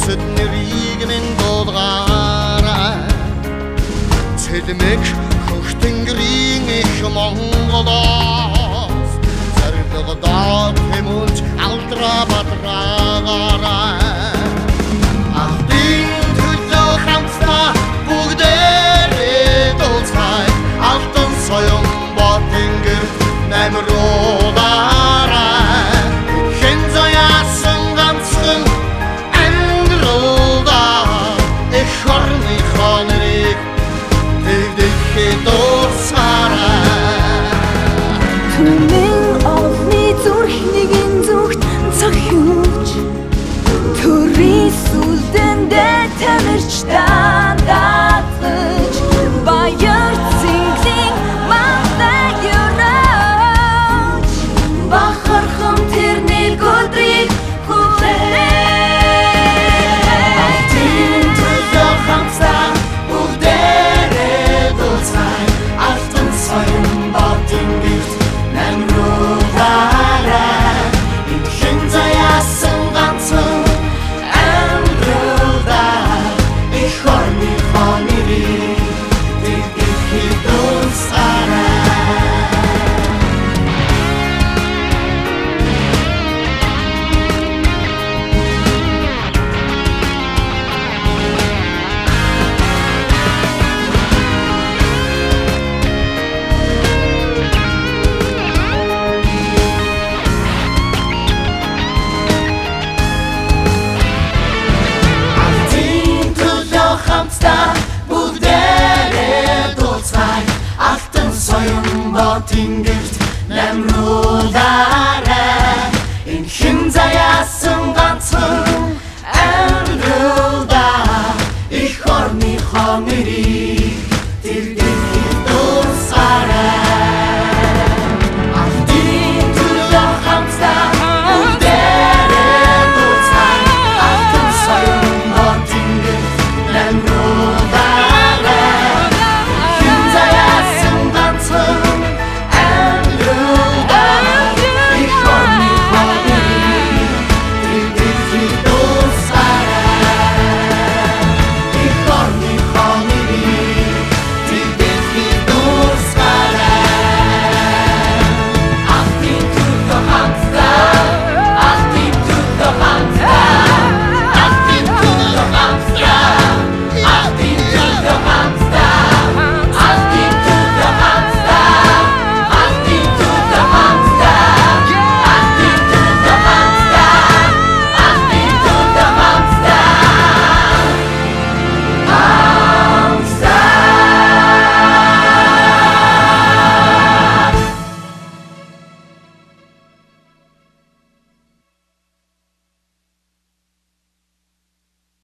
эсэд нэрийг минь дуулгаарай цэлмэг хөх тэнгэрийн их Монголоос зарилгадаад хэмүүлж алдраа бадраагаарай алтын төлөө хамтдаа бүгдээрээ дуулцгаая алтан соён бод тэнгэр намруулаарай хэн заяасан ганцхан амьдралдаа их орны хоныг тэгдэхээ дуусаарай түмэн олны зүрхнийгэн зүгт цохиуч төрийн сүлдэндээ тамирч даатгаж баяр цэнгэлийн мандаа юраач бахархан тэр нэг өдрийг хүлээн алтын төлөө хамтдаа бүгдээрээ дуулцгаая алтан соён бод тэнгэрт намруулаарай хэн заяасан ганцхан амьдралдаа их орны хоныг тэгдэхээ дуусаарай алтын төлөө хамтдаа бүгдээрээ дуулцгаая алтан соён бод тэнгэрт